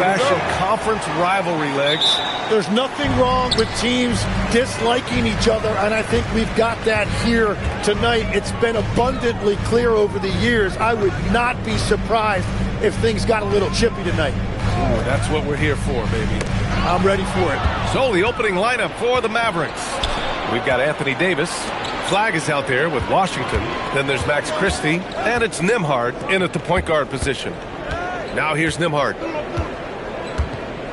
old-fashioned conference rivalry, Legs. There's nothing wrong with teams disliking each other, and I think we've got that here tonight. It's been abundantly clear over the years. I would not be surprised if things got a little chippy tonight. Ooh, that's what we're here for, baby. I'm ready for it. So the opening lineup for the Mavericks. We've got Anthony Davis. Flag is out there with Washington. Then there's Max Christie, and it's Nembhard in at the point guard position. Now here's Nembhard.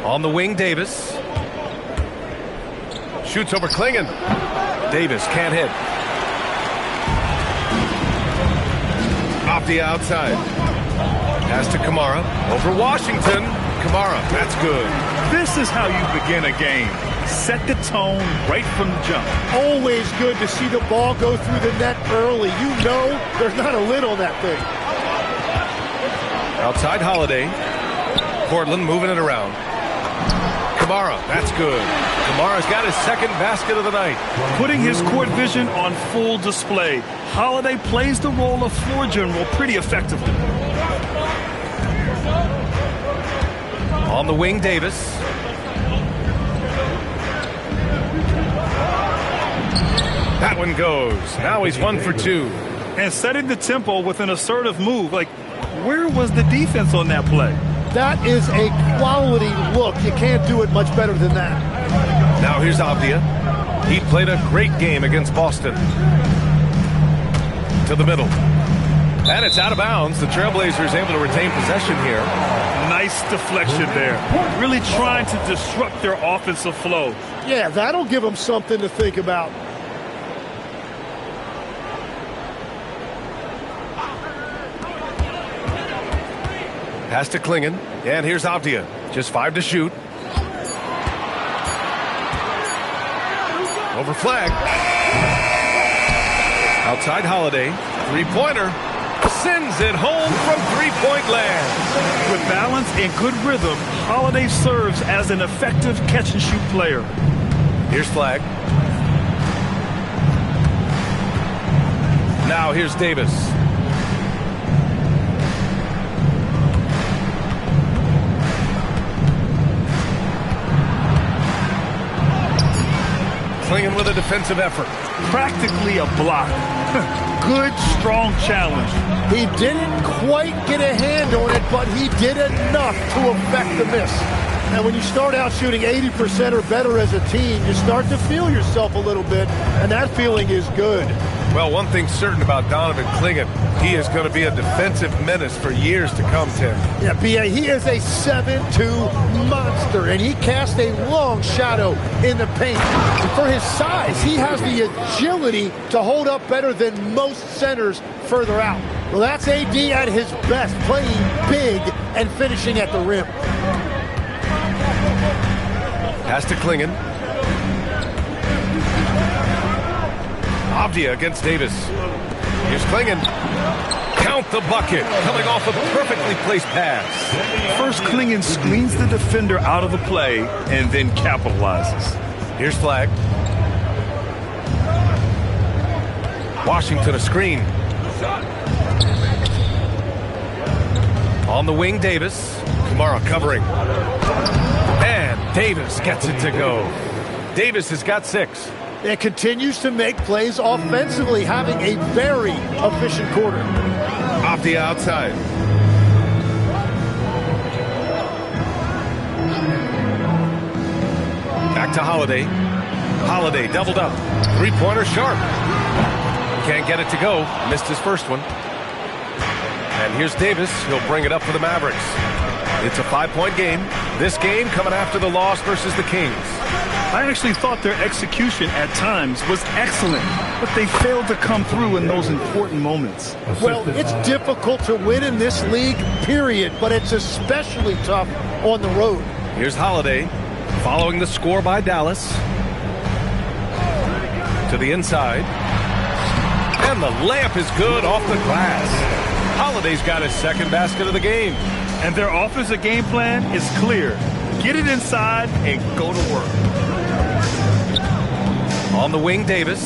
On the wing, Davis. Shoots over Klingon. Davis can't hit. Off the outside. Pass to Kamara. Over Washington. Kamara, that's good. This is how you begin a game. Set the tone right from the jump. Always good to see the ball go through the net early. You know there's not a lid on that thing. Outside Holiday. Portland moving it around. Kamara, that's good. Kamara's got his second basket of the night. Putting his court vision on full display. Holiday plays the role of floor general pretty effectively. On the wing, Davis. That one goes. Now he's 1 for 2. And setting the tempo with an assertive move. Like, where was the defense on that play? That is a quality look. You can't do it much better than that. Now here's Avdia. He played a great game against Boston. To the middle. And it's out of bounds. The Trailblazers able to retain possession here. Nice deflection there. Really trying to disrupt their offensive flow. Yeah, that'll give them something to think about. Pass to Klingon. And here's Avdia. Just 5 to shoot. Over flag. Outside Holiday. Three-pointer. Sends it home from three-point land. With balance and good rhythm, Holiday serves as an effective catch-and-shoot player. Here's Flag. Now here's Davis. Klingon with a defensive effort. Practically a block. Good, strong challenge. He didn't quite get a hand on it, but he did enough to affect the miss. And when you start out shooting 80% or better as a team, you start to feel yourself a little bit, and that feeling is good. Well, one thing's certain about Donovan Klingon. He is going to be a defensive menace for years to come, Tim. Yeah, B.A., he is a 7'2" monster, and he casts a long shadow in the paint. And for his size, he has the agility to hold up better than most centers further out. Well, that's AD at his best, playing big and finishing at the rim. Pass to Klingon. Avdia against Davis. Here's Klingon. Count the bucket. Coming off a perfectly placed pass. First, Klingon screens the defender out of the play and then capitalizes. Here's Flag. Washington a screen. On the wing, Davis. Kamara covering. And Davis gets it to go. Davis has got 6. It continues to make plays offensively, having a very efficient quarter. Off the outside. Back to Holiday. Holiday doubled up. Three-pointer sharp. Can't get it to go. Missed his first one. And here's Davis. He'll bring it up for the Mavericks. It's a 5-point game. This game coming after the loss versus the Kings. I actually thought their execution at times was excellent, but they failed to come through in those important moments. Well, it's difficult to win in this league, period, but it's especially tough on the road. Here's Holiday, following the score by Dallas. To the inside. And the layup is good off the glass. Holiday's got his second basket of the game. And their offensive game plan is clear. Get it inside and go to work. On the wing, Davis.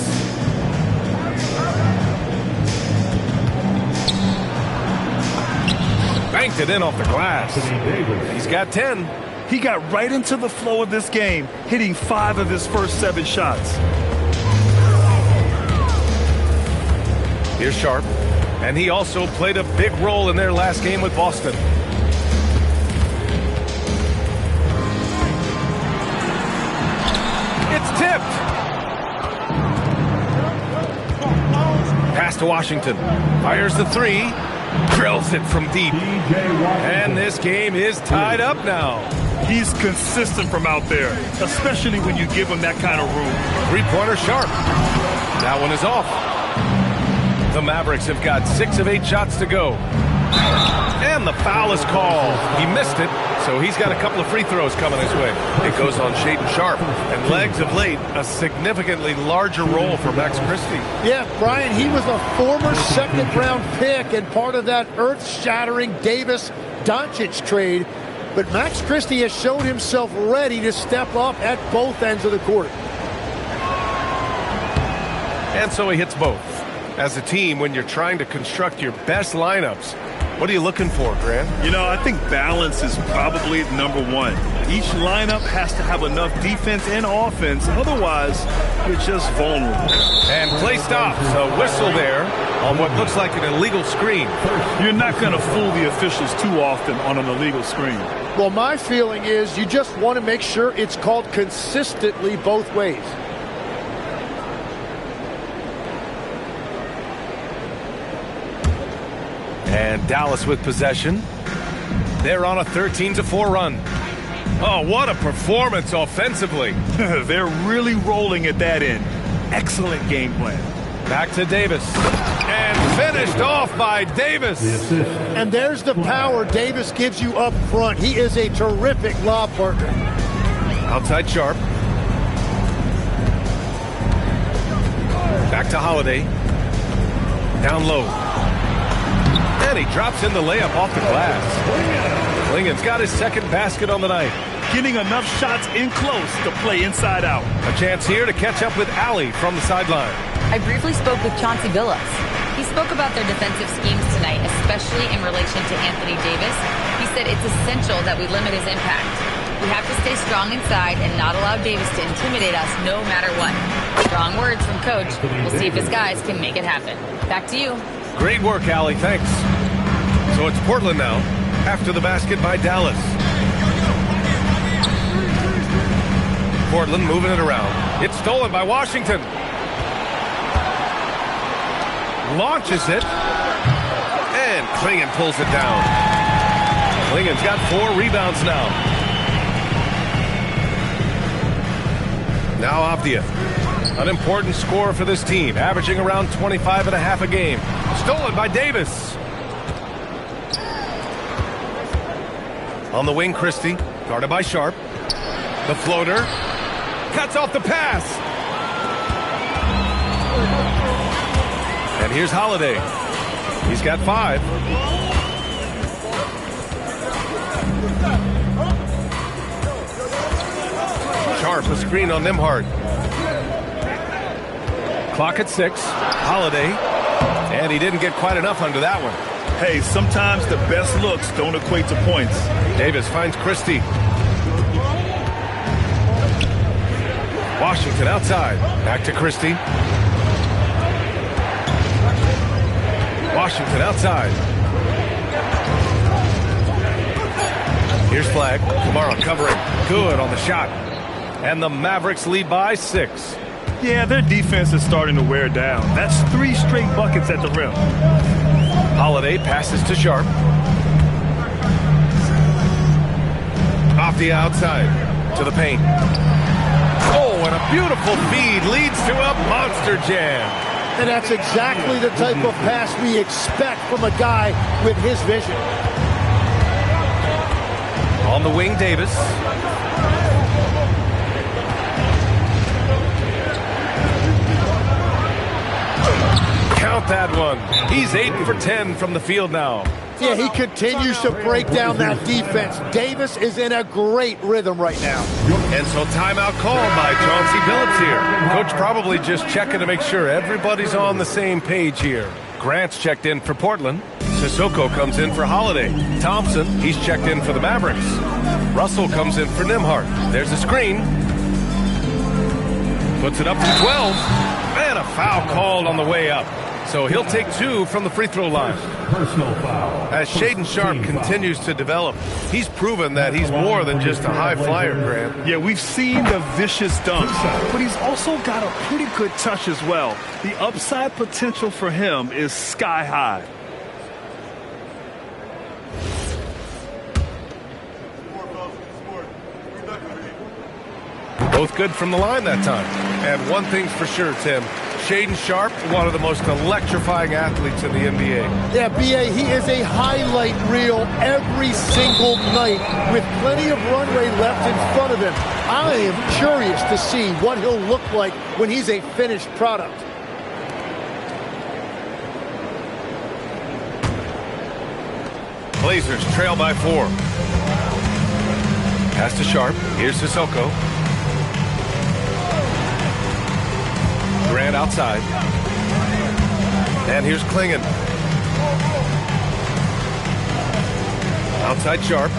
Banked it in off the glass. He's got 10. He got right into the flow of this game, hitting 5 of his first 7 shots. Here's Sharp, and he also played a big role in their last game with Boston. It's tipped. Pass to Washington. Fires the 3. Drills it from deep. And this game is tied up now. He's consistent from out there, especially when you give him that kind of room. Three-pointer Sharp. That one is off. The Mavericks have got 6 of 8 shots to go. And the foul is called. He missed it, so he's got a couple of free throws coming his way. It goes on Shaedon Sharp. And legs of late, a significantly larger role for Max Christie. Yeah, Brian, he was a former second-round pick and part of that earth-shattering Davis-Doncic trade. But Max Christie has shown himself ready to step up at both ends of the court. And so he hits both. As a team, when you're trying to construct your best lineups, what are you looking for, Grant? You know, I think balance is probably number 1. Each lineup has to have enough defense and offense. Otherwise, you're just vulnerable. And play stops. A whistle there on what looks like an illegal screen. You're not going to fool the officials too often on an illegal screen. Well, my feeling is you just want to make sure it's called consistently both ways. And Dallas with possession. They're on a 13-4 run. Oh, what a performance offensively. They're really rolling at that end. Excellent game plan. Back to Davis. And finished off by Davis. And there's the power Davis gives you up front. He is a terrific lob partner. Outside Sharp. Back to Holiday. Down low. And he drops in the layup off the glass. Klingen's got his second basket on the night. Getting enough shots in close to play inside out. A chance here to catch up with Allie from the sideline. I briefly spoke with Chauncey Billups. He spoke about their defensive schemes tonight, especially in relation to Anthony Davis. He said it's essential that we limit his impact. We have to stay strong inside and not allow Davis to intimidate us no matter what. Strong words from Coach. We'll see if his guys can make it happen. Back to you. Great work, Allie. Thanks. So it's Portland now, after the basket by Dallas. Portland moving it around. It's stolen by Washington. Launches it. And Klingen pulls it down. Klingen's got 4 rebounds now. Now Avdia. An important scorer for this team, averaging around 25.5 a game. Stolen by Davis. On the wing, Christie, guarded by Sharp. The floater. Cuts off the pass. And here's Holiday. He's got 5. Sharp, a screen on Nembhard. Clock at 6. Holiday. And he didn't get quite enough under that one. Hey, sometimes the best looks don't equate to points. Davis finds Christie. Washington outside. Back to Christie. Washington outside. Here's Flag. Kamara covering. Good on the shot. And the Mavericks lead by 6. Yeah, their defense is starting to wear down. That's 3 straight buckets at the rim. Holiday passes to Sharp. Off the outside to the paint. Oh, and a beautiful feed leads to a monster jam. And that's exactly the type of pass we expect from a guy with his vision. On the wing, Davis. Count that one. He's 8 for 10 from the field now. Yeah, he continues to break down that defense. Davis is in a great rhythm right now. And so timeout called by Chauncey Billups here. Coach probably just checking to make sure everybody's on the same page here. Grant's checked in for Portland. Sissoko comes in for Holiday. Thompson, he's checked in for the Mavericks. Russell comes in for Nimhart. There's a screen. Puts it up to 12. And a foul called on the way up. So he'll take 2 from the free throw line. Personal foul. As Shaedon Sharpe continues to develop, he's proven that he's more than just a high flyer, Grant. Yeah, we've seen the vicious dunks, but he's also got a pretty good touch as well. The upside potential for him is sky high. Both good from the line that time. And one thing's for sure, Tim. Shaedon Sharpe, one of the most electrifying athletes in the NBA. Yeah, B.A., he is a highlight reel every single night with plenty of runway left in front of him. I am curious to see what he'll look like when he's a finished product. Blazers trail by 4. Pass to Sharpe. Here's Sissoko. Grant outside. And here's Klingon. Outside Sharpe.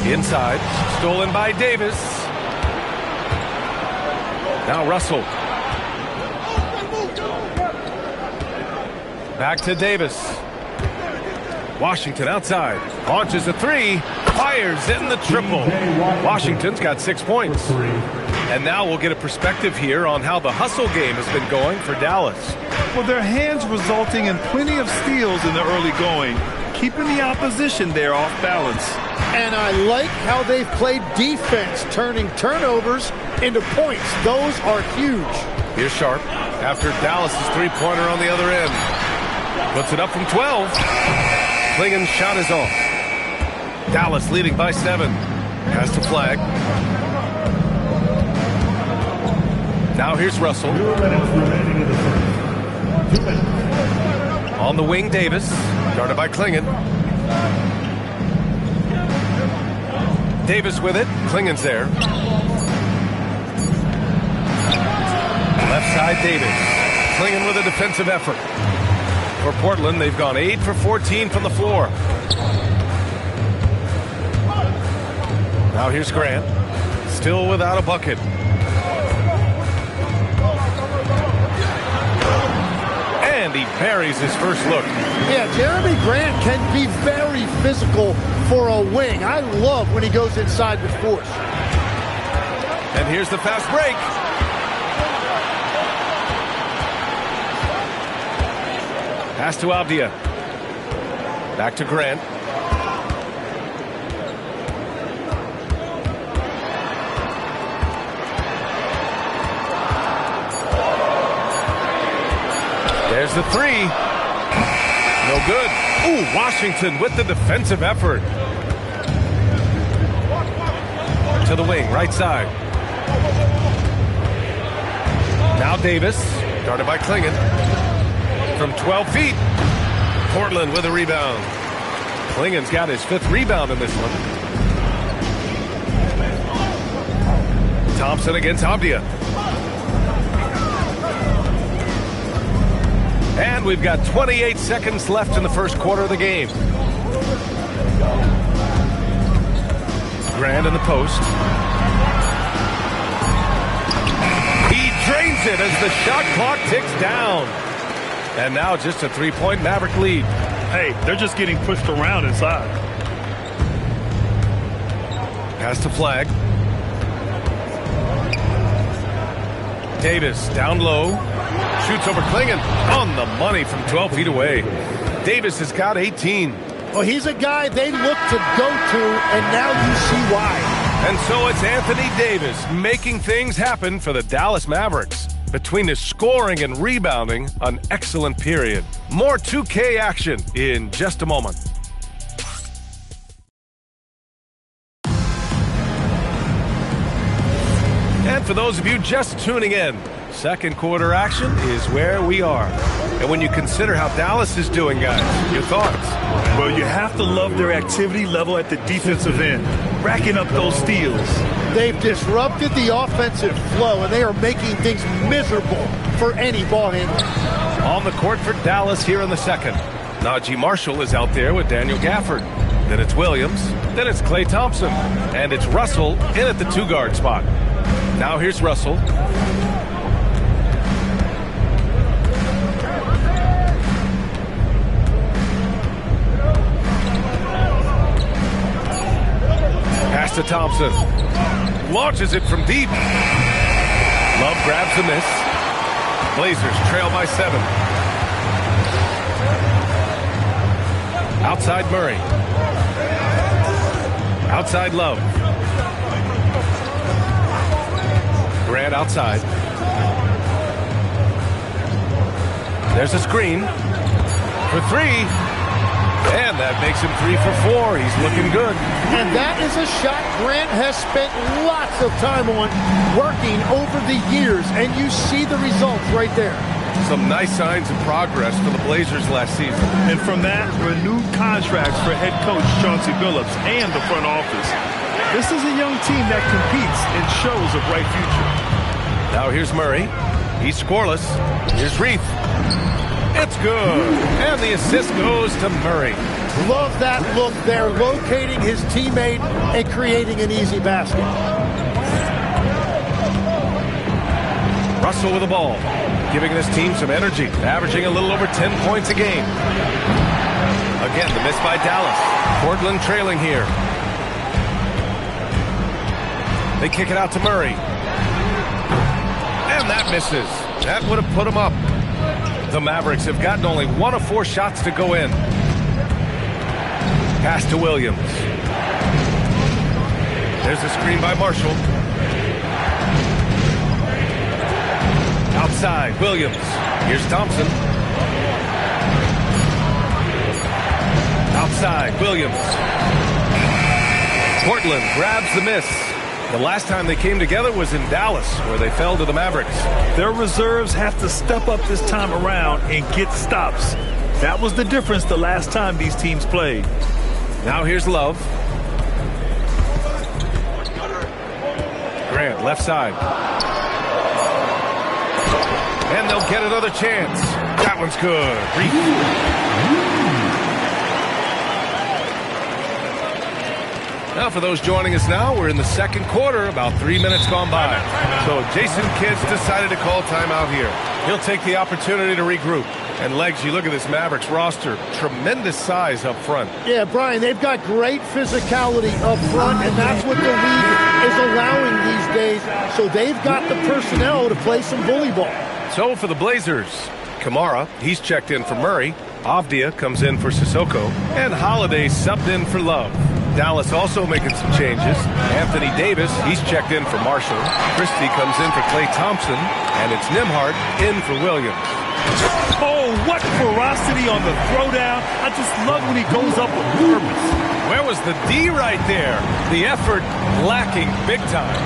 Inside. Stolen by Davis. Now Russell. Back to Davis. Washington outside. Launches a 3. Fires in the triple. Washington's got 6 points. And now we'll get a perspective here on how the hustle game has been going for Dallas. Well, their hands resulting in plenty of steals in the early going, keeping the opposition there off balance. And I like how they've played defense, turning turnovers into points. Those are huge. Here's Sharpe after Dallas's three-pointer on the other end. Puts it up from 12. Klingon's shot is off. Dallas leading by 7. Pass to Flag. Now here's Russell. 2 minutes remaining in the first. 2 minutes. On the wing, Davis. Guarded by Klingon. Davis with it. Klingon's there. Left side, Davis. Klingon with a defensive effort. For Portland, they've gone 8 for 14 from the floor. Now here's Grant. Still without a bucket. And he buries his first look. Yeah, Jeremy Grant can be very physical for a wing. I love when he goes inside with force. And here's the fast break. Pass to Avdia. Back to Grant. There's the 3. No good. Ooh, Washington with the defensive effort. To the wing, right side. Now Davis, guarded by Klingon. From 12 feet. Portland with a rebound. Klingon's got his 5th rebound in this one. Thompson against Avdia. And we've got 28 seconds left in the first quarter of the game. Grant in the post. He drains it as the shot clock ticks down. And now just a 3-point Maverick lead. Hey, they're just getting pushed around inside. Pass to Flag. Davis down low. Shoots over Klingon. On the money from 12 feet away. Davis has got 18. Well, he's a guy they look to go to, and now you see why. And so it's Anthony Davis making things happen for the Dallas Mavericks. Between his scoring and rebounding, an excellent period. More 2K action in just a moment. And for those of you just tuning in, second quarter action is where we are. And when you consider how Dallas is doing, guys, your thoughts? Well, you have to love their activity level at the defensive end, racking up those steals. They've disrupted the offensive flow, and they are making things miserable for any ball handler. On the court for Dallas here in the second. Najee Marshall is out there with Daniel Gafford. Then it's Williams. Then it's Klay Thompson. And it's Russell in at the two-guard spot. Now here's Russell. Pass to Thompson. Launches it from deep. Love grabs the miss. Blazers trail by 7. Outside Murray. Outside Love. Grant outside. There's a screen for 3. And that makes him 3 for 4. He's looking good. And that is a shot Grant has spent lots of time on working over the years. And you see the results right there. Some nice signs of progress for the Blazers last season. And from that, renewed contracts for head coach Chauncey Billups and the front office. This is a young team that competes and shows a bright future. Now here's Murray. He's scoreless. Here's Reith. It's good. And the assist goes to Murray. Love that look there, locating his teammate and creating an easy basket. Russell with the ball, giving this team some energy, averaging a little over 10 points a game. Again, the miss by Dallas. Portland trailing here. They kick it out to Murray. And that misses. That would have put him up. The Mavericks have gotten only 1 of 4 shots to go in. Pass to Williams. There's a screen by Marshall. Outside, Williams. Here's Thompson. Outside, Williams. Portland grabs the miss. The last time they came together was in Dallas, where they fell to the Mavericks. Their reserves have to step up this time around and get stops. That was the difference the last time these teams played. Now here's Love. Grant, left side. And they'll get another chance. That one's good. Now, for those joining us now, we're in the second quarter, about 3 minutes gone by. So Jason Kidd's decided to call timeout here. He'll take the opportunity to regroup. And Legs, you look at this Mavericks roster, tremendous size up front. Yeah, Brian, they've got great physicality up front, and that's what the league is allowing these days. So they've got the personnel to play some bully ball. So for the Blazers, Kamara, he's checked in for Murray. Avdia comes in for Sissoko. And Holiday subbed in for Love. Dallas also making some changes. Anthony Davis, he's checked in for Marshall. Christie comes in for Klay Thompson. And it's Nembhard in for Williams. Oh, what ferocity on the throwdown. I just love when he goes up with purpose. Where was the D right there? The effort lacking big time.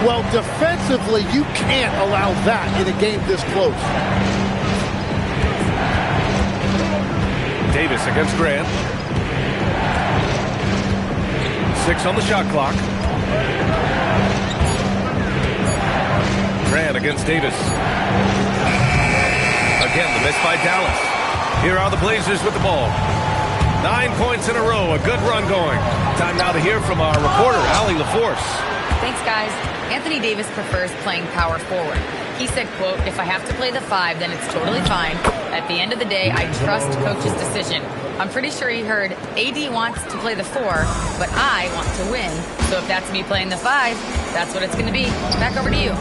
Well, defensively, you can't allow that in a game this close. Davis against Grant. 6 on the shot clock. Grant against Davis. Again, the miss by Dallas. Here are the Blazers with the ball. 9 points in a row, a good run going. Time now to hear from our reporter, Allie LaForce. Thanks, guys. Anthony Davis prefers playing power forward. He said, quote, "If I have to play the 5, then it's totally fine. At the end of the day, I trust coach's decision." I'm pretty sure he heard AD wants to play the 4, but I want to win. So if that's me playing the 5, that's what it's going to be. Back over to you.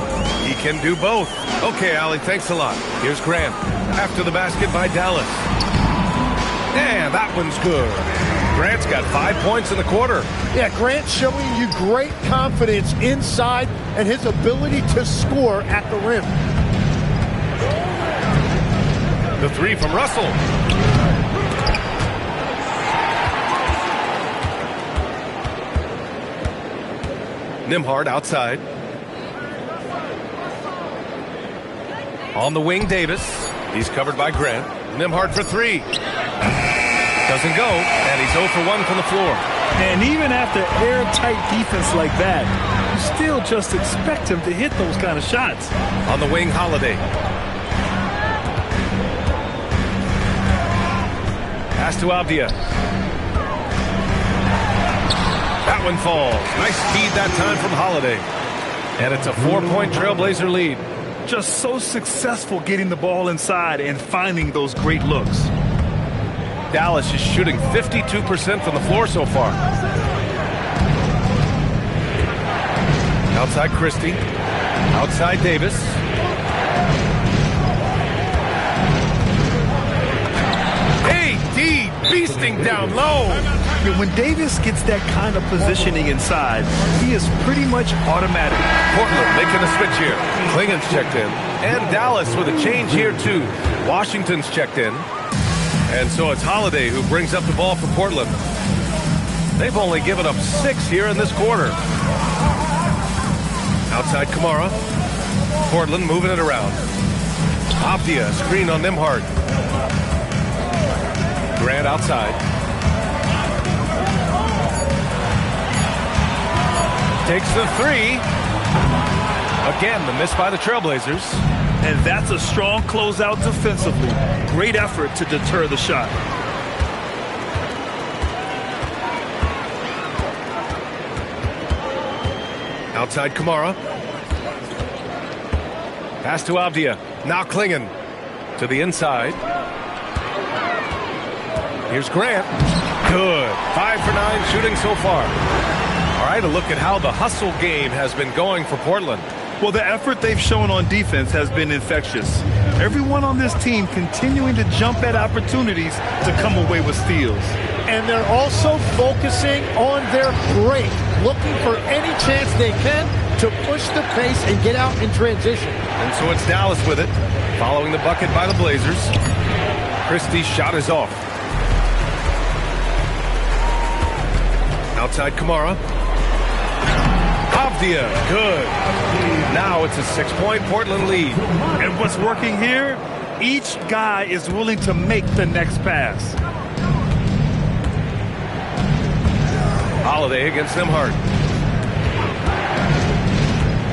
He can do both. Okay, Allie, thanks a lot. Here's Grant. After the basket by Dallas. And that one's good. Grant's got 5 points in the quarter. Yeah, Grant showing you great confidence inside and his ability to score at the rim. The 3 from Russell. Nembhard outside. On the wing, Davis. He's covered by Grant. Nembhard for three. Doesn't go, and he's 0 for 1 from the floor. And even after airtight defense like that, you still just expect him to hit those kind of shots. On the wing, Holiday. Pass to Avdia. That one falls. Nice speed that time from Holiday. And it's a 4-point Trailblazer lead. Just so successful getting the ball inside and finding those great looks. Dallas is shooting 52% from the floor so far. Outside Christie. Outside Davis. AD beasting down low. When Davis gets that kind of positioning inside, he is pretty much automatic. Portland making a switch here. Klingen's checked in. And Dallas with a change here too. Washington's checked in. And so it's Holiday who brings up the ball for Portland. They've only given up 6 here in this quarter. Outside Kamara. Portland moving it around. Avdia, screen on Nembhard. Grant outside. Takes the three. Again, the miss by the Trailblazers. And that's a strong closeout defensively. Great effort to deter the shot. Outside Kamara. Pass to Avdia. Now Klingen to the inside. Here's Grant. Good. 5 for 9 shooting so far. All right, a look at how the hustle game has been going for Portland. Well, the effort they've shown on defense has been infectious. Everyone on this team continuing to jump at opportunities to come away with steals. And they're also focusing on their break, looking for any chance they can to push the pace and get out in transition. And so it's Dallas with it, following the bucket by the Blazers. Christie's shot is off. Outside Kamara. Avdia, good. Now it's a 6-point Portland lead. And what's working here? Each guy is willing to make the next pass. Holiday against Nembhard.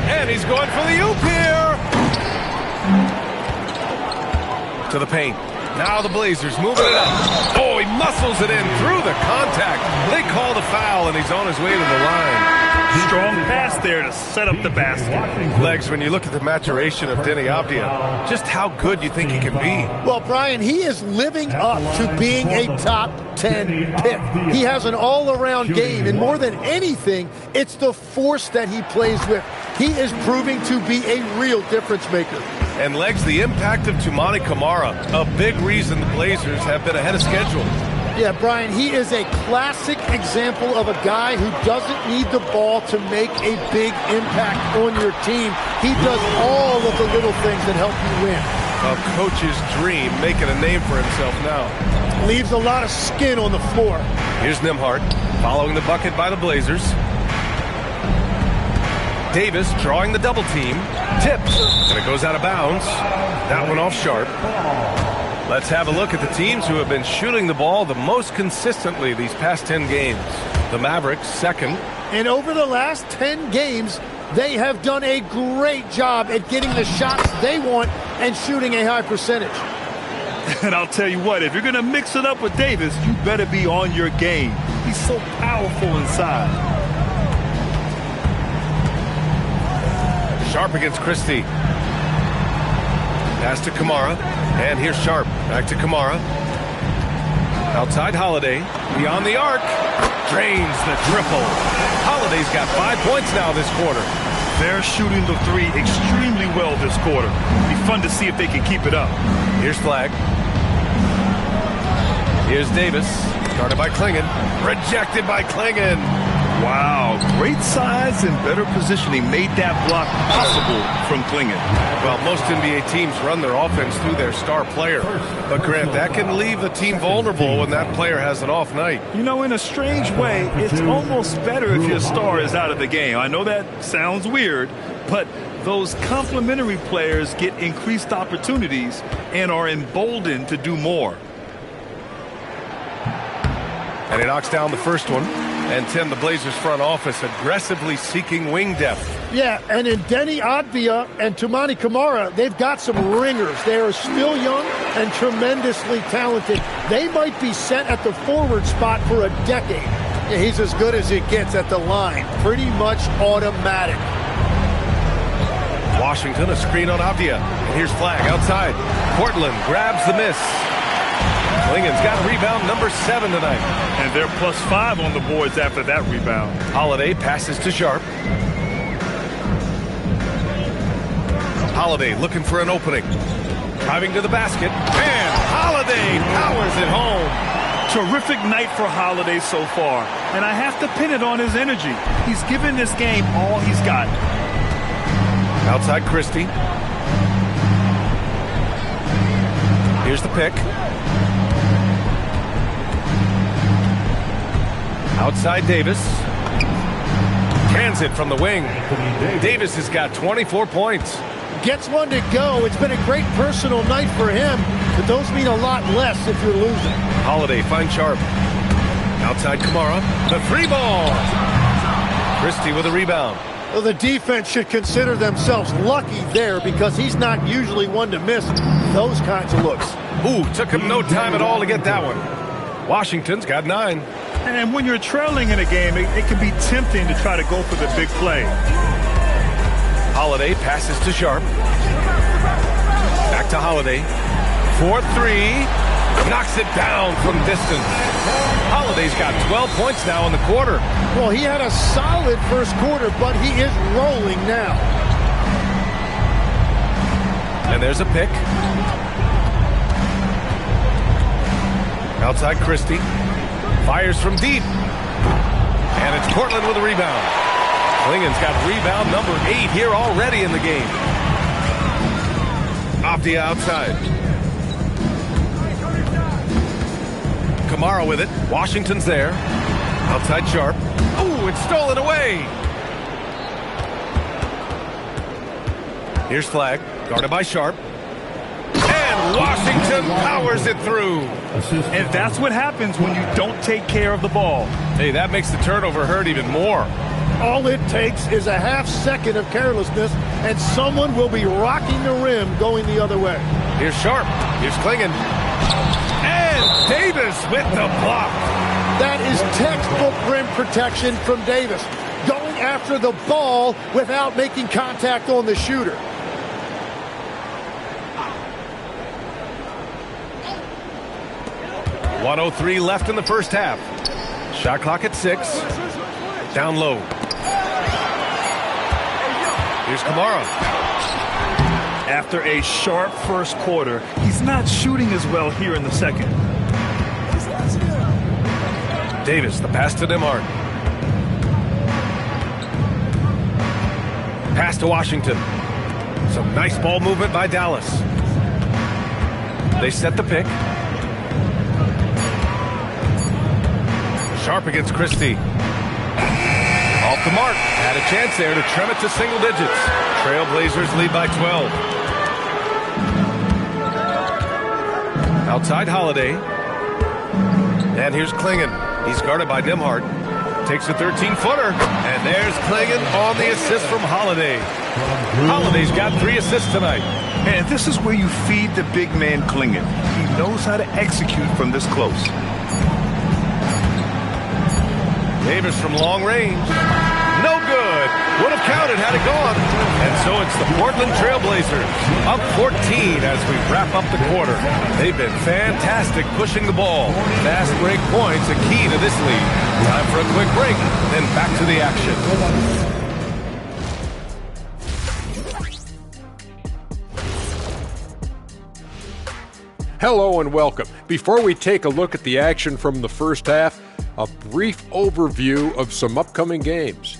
And he's going for the oop here. To the paint. Now the Blazers moving it up. Oh, he muscles it in through the contact. They call the foul, and he's on his way to the line. Strong pass there to set up the basket. Legs, when you look at the maturation of Denny Avdia, just how good you think he can be. Well, Brian, he is living up to being a top 10 pick. He has an all-around game, and more than anything, it's the force that he plays with. He is proving to be a real difference maker. And Legs, the impact of Toumani Camara, a big reason the Blazers have been ahead of schedule. Yeah, Brian, he is a classic example of a guy who doesn't need the ball to make a big impact on your team. He does all of the little things that help you win. A coach's dream, making a name for himself now. Leaves a lot of skin on the floor. Here's Nembhard, following the bucket by the Blazers. Davis drawing the double team. Tips, and it goes out of bounds. That one off Sharp. Let's have a look at the teams who have been shooting the ball the most consistently these past 10 games. The Mavericks, second. And over the last 10 games, they have done a great job at getting the shots they want and shooting a high percentage. And I'll tell you what, if you're going to mix it up with Davis, you better be on your game. He's so powerful inside. Sharp against Christie. Pass to Kamara. And here's Sharp. Back to Kamara. Outside Holiday. Beyond the arc. Drains the triple. Holiday's got 5 points now this quarter. They're shooting the three extremely well this quarter. It'll be fun to see if they can keep it up. Here's Flag. Here's Davis. Guarded by Klingen. Rejected by Klingen. Wow, great size and better positioning made that block possible from Klingon. Well, most NBA teams run their offense through their star player. But, Grant, that can leave the team vulnerable when that player has an off night. You know, in a strange way, it's almost better if your star is out of the game. I know that sounds weird, but those complementary players get increased opportunities and are emboldened to do more. And he knocks down the first one. And Tim, the Blazers front office aggressively seeking wing depth. Yeah, and in Denny Advia and Toumani Camara, they've got some ringers. They are still young and tremendously talented. They might be set at the forward spot for a decade. Yeah, he's as good as it gets at the line. Pretty much automatic. Washington, a screen on Avdia. And here's Flag outside. Portland grabs the miss. Klingon's got rebound number 7 tonight. And they're +5 on the boards after that rebound. Holiday passes to Sharp. Holiday looking for an opening. Driving to the basket. And Holiday powers it home. Terrific night for Holiday so far. And I have to pin it on his energy. He's given this game all he's got. Outside Christie. Here's the pick. Outside Davis. Cans it from the wing. Davis has got 24 points. Gets one to go. It's been a great personal night for him, but those mean a lot less if you're losing. Holiday finds Sharp. Outside Camara. The 3 ball. Christie with a rebound. Well, the defense should consider themselves lucky there because he's not usually one to miss those kinds of looks. Ooh, took him no time at all to get that one. Washington's got 9. And when you're trailing in a game, it can be tempting to try to go for the big play. Holiday passes to Sharp. Back to Holiday. 4-3. Knocks it down from distance. Holiday's got 12 points now in the quarter. Well, he had a solid first quarter, but he is rolling now. And there's a pick. Outside Christie. Fires from deep. And it's Portland with a rebound. Klingon's got rebound number 8 here already in the game. Off the outside. Camara with it. Washington's there. Outside Sharp. Oh, it's stolen away. Here's Flag. Guarded by Sharp. And Washington powers it through. And that's what happens when you don't take care of the ball. Hey, that makes the turnover hurt even more. All it takes is a half second of carelessness, and someone will be rocking the rim going the other way. Here's Sharp. Here's Klingon. And Davis with the block. That is textbook rim protection from Davis. Going after the ball without making contact on the shooter. .103 left in the first half. Shot clock at 6. Down low. Here's Camara. After a sharp first quarter, he's not shooting as well here in the second. Davis, the pass to Nembhard. Pass to Washington. Some nice ball movement by Dallas. They set the pick. Sharp against Christie. Off the mark. Had a chance there to trim it to single digits. Trailblazers lead by 12. Outside Holiday. And here's Klingon. He's guarded by Nembhard. Takes a 13-footer. And there's Klingon on the assist from Holiday. Holiday's got 3 assists tonight. And this is where you feed the big man Klingon. He knows how to execute from this close. Davis from long range. No good. Would have counted had it gone. And so it's the Portland Trailblazers up 14 as we wrap up the quarter. They've been fantastic pushing the ball. Fast break points a key to this lead. Time for a quick break, then back to the action. Hello and welcome. Before we take a look at the action from the first half, a brief overview of some upcoming games.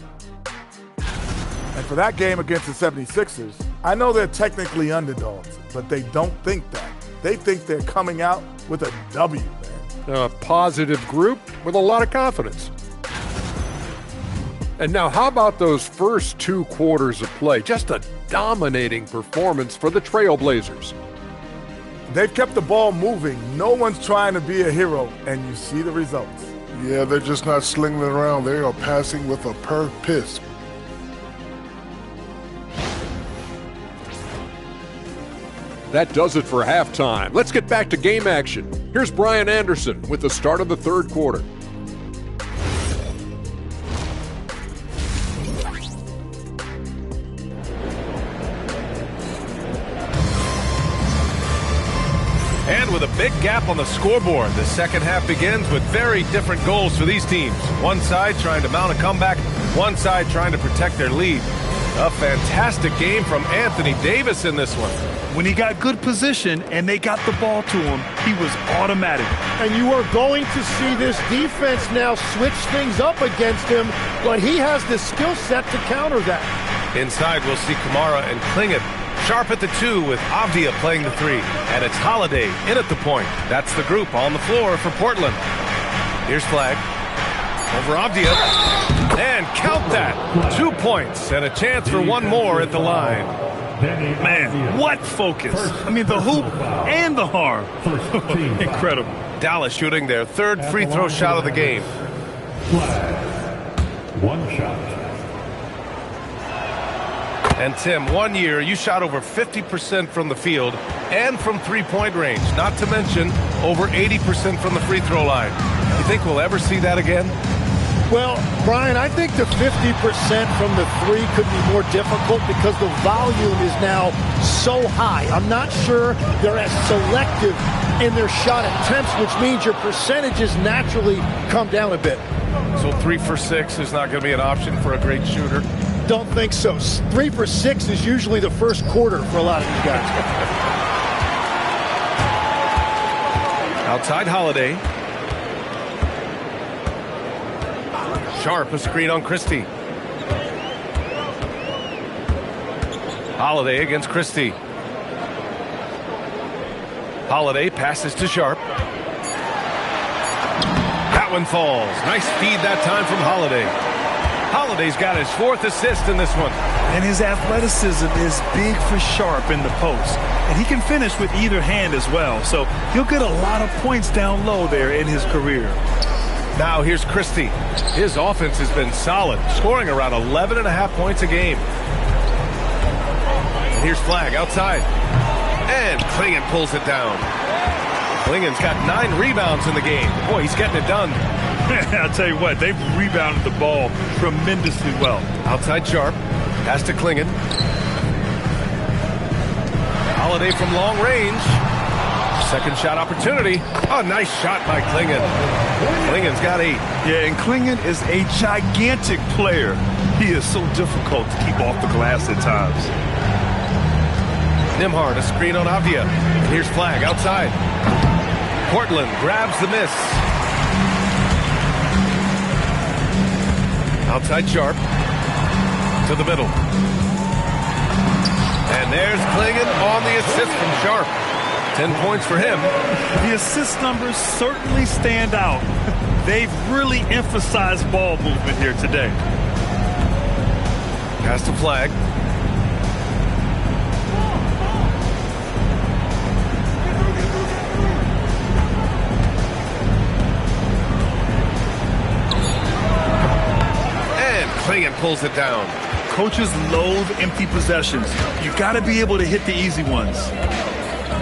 And for that game against the 76ers, I know they're technically underdogs, but they don't think that. They think they're coming out with a W, man. A positive group with a lot of confidence. And now, how about those first 2 quarters of play? Just a dominating performance for the Trailblazers. They've kept the ball moving. No one's trying to be a hero, and you see the results. Yeah, they're just not slinging it around. They are passing with a purpose. That does it for halftime. Let's get back to game action. Here's Brian Anderson with the start of the third quarter. And with a big gap on the scoreboard, the second half begins with very different goals for these teams. One side trying to mount a comeback, one side trying to protect their lead. A fantastic game from Anthony Davis in this one. When he got good position and they got the ball to him, he was automatic. And you are going to see this defense now switch things up against him, but he has the skill set to counter that. Inside, we'll see Kamara and Klingon. Sharp at the 2 with Avdia playing the 3. And it's Holiday in at the point. That's the group on the floor for Portland. Here's Flag. Over Avdia. And count that. 2 points and a chance for one more at the line. Man, what focus. I mean, the hoop and the harm. Incredible. Dallas shooting their third free throw shot of the game. One shot. And Tim, 1 year, you shot over 50% from the field and from three-point range, not to mention over 80% from the free throw line. You think we'll ever see that again? Well, Brian, I think the 50% from the 3 could be more difficult because the volume is now so high. I'm not sure they're as selective in their shot attempts, which means your percentages naturally come down a bit. So 3 for 6 is not going to be an option for a great shooter? Don't think so. 3 for 6 is usually the first quarter for a lot of these guys. Outside Holiday. Sharp, a screen on Christie. Holiday against Christie. Holiday passes to Sharp. That one falls. Nice feed that time from Holiday. Holiday's got his 4th assist in this one. And his athleticism is big for Sharp in the post. And he can finish with either hand as well. So he'll get a lot of points down low there in his career. Now here's Christie. His offense has been solid, scoring around 11.5 points a game. And here's Flag outside. And Klingon pulls it down. Klingon's got 9 rebounds in the game. Boy, he's getting it done. I'll tell you what, they've rebounded the ball tremendously well. Outside Sharp. Pass to Klingon. Holiday from long range. Second shot opportunity. Oh, nice shot by Klingon. Klingon's got 8. Yeah, and Klingon is a gigantic player. He is so difficult to keep off the glass at times. Nembhard, a screen on Avdia. Here's Flag outside. Portland grabs the miss. Outside Sharp. To the middle. And there's Klingon on the assist from Sharp. 10 points for him. The assist numbers certainly stand out. They've really emphasized ball movement here today. Pass to Flag. And Klingon pulls it down. Coaches loathe empty possessions. You got to be able to hit the easy ones.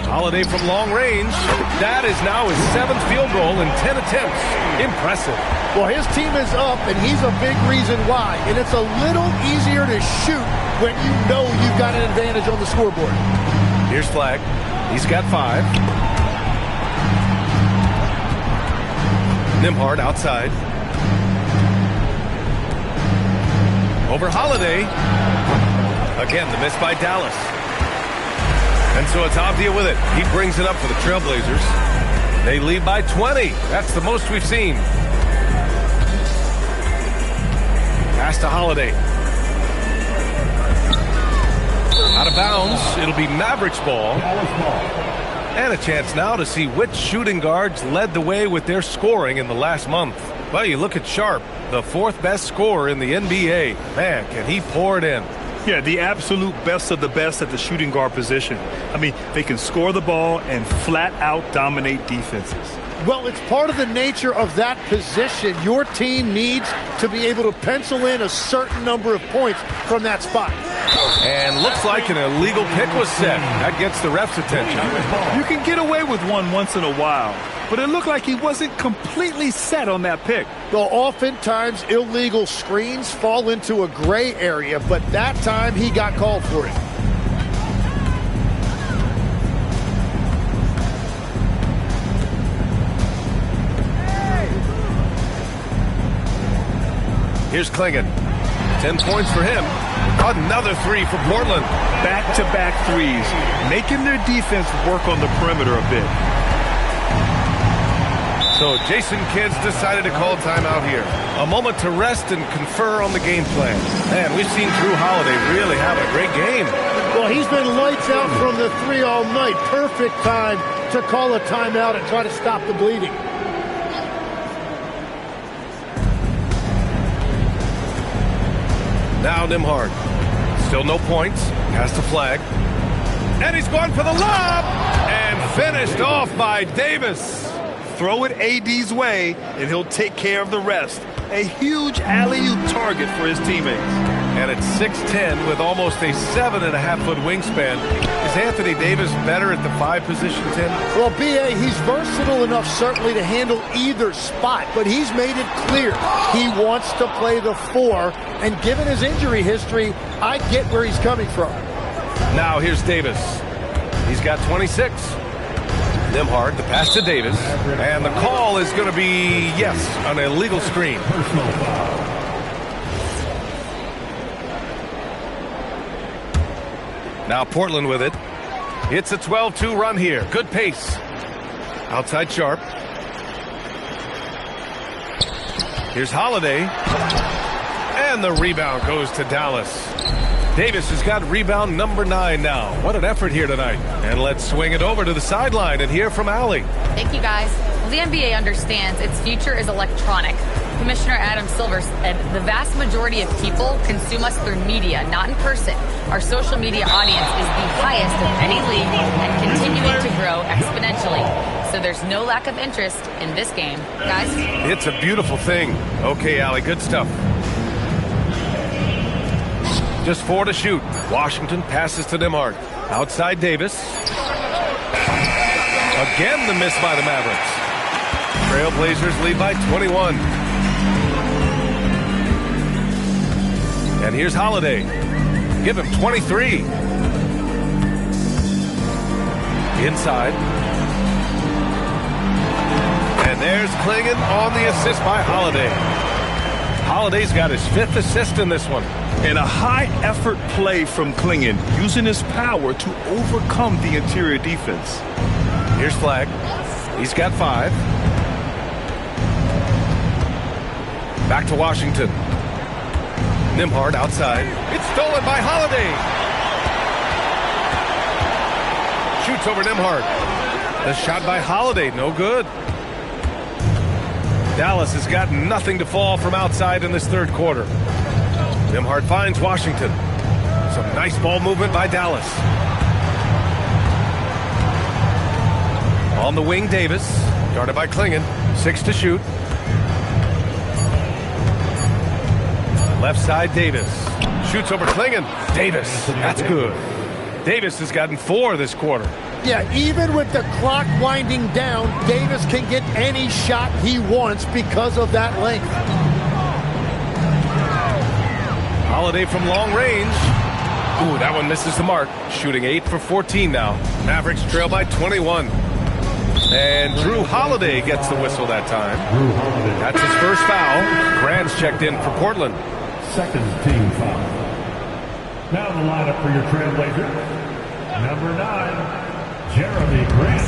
Holiday from long range. That is now his 7th field goal in 10 attempts. Impressive. Well, his team is up, and he's a big reason why. And it's a little easier to shoot when you know you've got an advantage on the scoreboard. Here's Flag. He's got 5. Nembhard outside. Over Holiday. Again, the miss by Dallas. And so it's Avdia with it. He brings it up for the Trailblazers. They lead by 20. That's the most we've seen. Pass to Holiday. Out of bounds. It'll be Mavericks ball. And a chance now to see which shooting guards led the way with their scoring in the last month. Well, you look at Sharp, the 4th best scorer in the NBA. Man, can he pour it in. Yeah, the absolute best of the best at the shooting guard position. I mean, they can score the ball and flat out dominate defenses. Well, it's part of the nature of that position. Your team needs to be able to pencil in a certain number of points from that spot. And looks like an illegal pick was set. That gets the ref's attention. You can get away with one once in a while, but it looked like he wasn't completely set on that pick. Well, oftentimes illegal screens fall into a gray area, but that time he got called for it. Here's Klingon. 10 points for him. Another 3 for Portland. Back-to-back threes, making their defense work on the perimeter a bit. So Jason Kidd's decided to call timeout here. A moment to rest and confer on the game plan. Man, we've seen Drew Holiday really having a great game. Well, he's been lights out from the 3 all night. Perfect time to call a timeout and try to stop the bleeding. Now Nembhard. Still no points. Has to flag. And he's gone for the lob. And finished off by Davis. Throw it AD's way, and he'll take care of the rest. A huge alley-oop target for his teammates. And at 6'10", with almost a 7.5-foot wingspan, is Anthony Davis better at the 5 position, Tim? Well, B.A., he's versatile enough certainly to handle either spot, but he's made it clear he wants to play the 4, and given his injury history, I get where he's coming from. Now here's Davis. He's got 26. Nembhard, the pass to Davis, and the call is going to be, yes, an illegal screen. Now Portland with it. It's a 12-2 run here. Good pace. Outside Sharp. Here's Holiday. And the rebound goes to Dallas. Davis has got rebound number 9 now. What an effort here tonight. And let's swing it over to the sideline and hear from Allie. Thank you, guys. Well, the NBA understands its future is electronic. Commissioner Adam Silver said the vast majority of people consume us through media, not in person. Our social media audience is the highest of any league and continuing to grow exponentially. So there's no lack of interest in this game. Guys? It's a beautiful thing. Okay, Allie, good stuff. Just 4 to shoot. Washington passes to Nembhard. Outside Davis. Again the miss by the Mavericks. Trailblazers lead by 21. And here's Holiday. Give him 23. Inside. And there's Klingon on the assist by Holiday. Holiday's got his 5th assist in this one. And a high-effort play from Klingon, using his power to overcome the interior defense. Here's Flag. He's got 5. Back to Washington. Nembhard outside. It's stolen by Holiday. Shoots over Nembhard. The shot by Holiday, no good. Dallas has got nothing to fall from outside in this 3rd quarter. Nembhard finds Washington. Some nice ball movement by Dallas. On the wing, Davis. Guarded by Klingon. 6 to shoot. Left side, Davis. Shoots over Klingon. Davis. That's good. Davis has gotten 4 this quarter. Yeah, even with the clock winding down, Davis can get any shot he wants because of that length. Holiday from long range. Ooh, that one misses the mark. Shooting 8 for 14 now. Mavericks trail by 21. And Drew Holiday gets the whistle that time. That's his first foul. Grant's checked in for Portland. 2nd team foul. Now the lineup for your Trailblazer. Number 9, Jeremy Grant.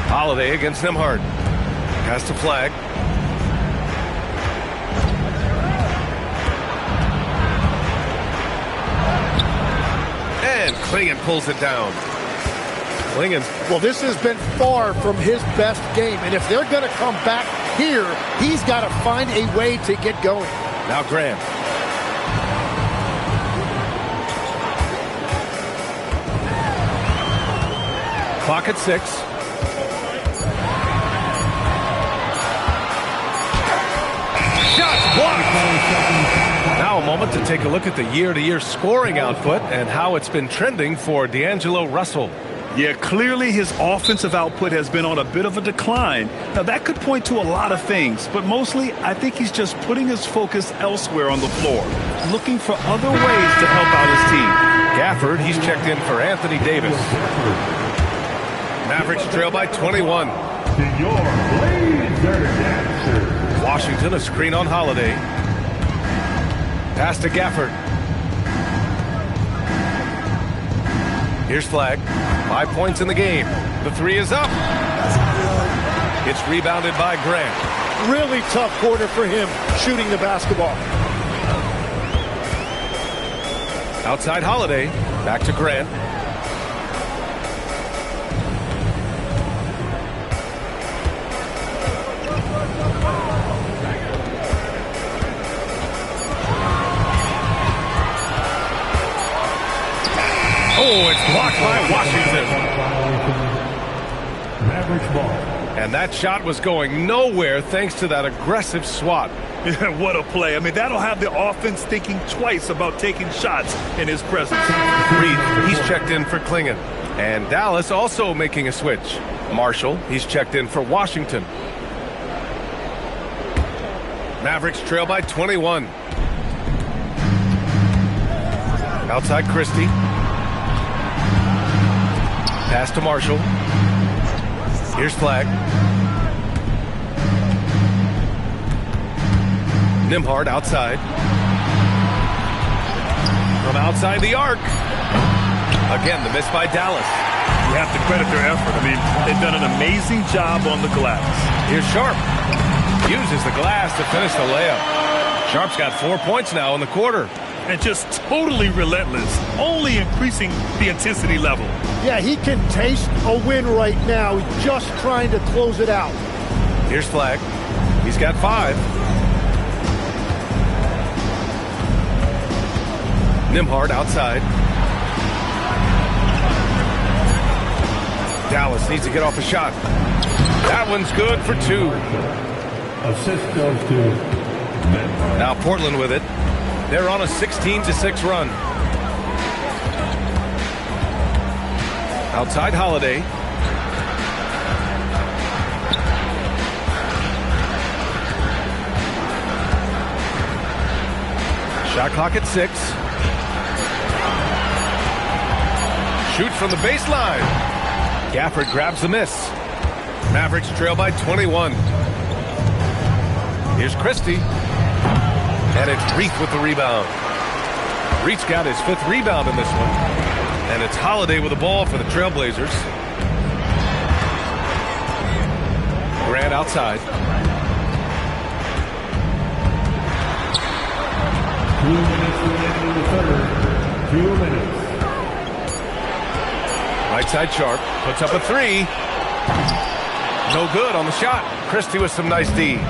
Holiday against Nembhard. Has to flag. Klingon pulls it down. Klingon. Well, this has been far from his best game, and if they're going to come back here, he's got to find a way to get going. Now Grant. Clock at 6. Shots blocked. Now a moment to take a look at the year-to-year scoring output and how it's been trending for D'Angelo Russell. Yeah, clearly his offensive output has been on a bit of a decline. Now, that could point to a lot of things, but mostly I think he's just putting his focus elsewhere on the floor, looking for other ways to help out his team. Gafford, he's checked in for Anthony Davis. Mavericks trail by 21. Washington, a screen on Holiday. Pass to Gafford. Here's Flag. 5 points in the game. The three is up. It's rebounded by Grant. Really tough quarter for him shooting the basketball. Outside Holiday. Back to Grant. Oh, it's blocked by Washington. Mavericks ball. And that shot was going nowhere thanks to that aggressive swat. What a play. I mean, that'll have the offense thinking twice about taking shots in his presence. Reed, he's checked in for Klingon. And Dallas also making a switch. Marshall, he's checked in for Washington. Mavericks trail by 21. Outside Christie. Pass to Marshall. Here's Flag. Nembhard outside. From outside the arc. Again, the miss by Dallas. You have to credit their effort. I mean, they've done an amazing job on the glass. Here's Sharp. Uses the glass to finish the layup. Sharp's got 4 points now in the quarter. And just totally relentless, only increasing the intensity level. Yeah, he can taste a win right now. He's just trying to close it out. Here's Flag. He's got 5. Nembhard outside. Dallas needs to get off a shot. That one's good for 2. Assist goes to Nembhard. Now Portland with it. They're on a 16-6 run. Outside Holiday. Shot clock at 6. Shoot from the baseline. Gafford grabs the miss. Mavericks trail by 21. Here's Christie. And it's Reith with the rebound. Reith's got his 5th rebound in this one. And it's Holiday with the ball for the Trailblazers. Grant outside. 2 minutes remaining in the third. 2 minutes. Right side Sharp. Puts up a 3. No good on the shot. Christie with some nice D.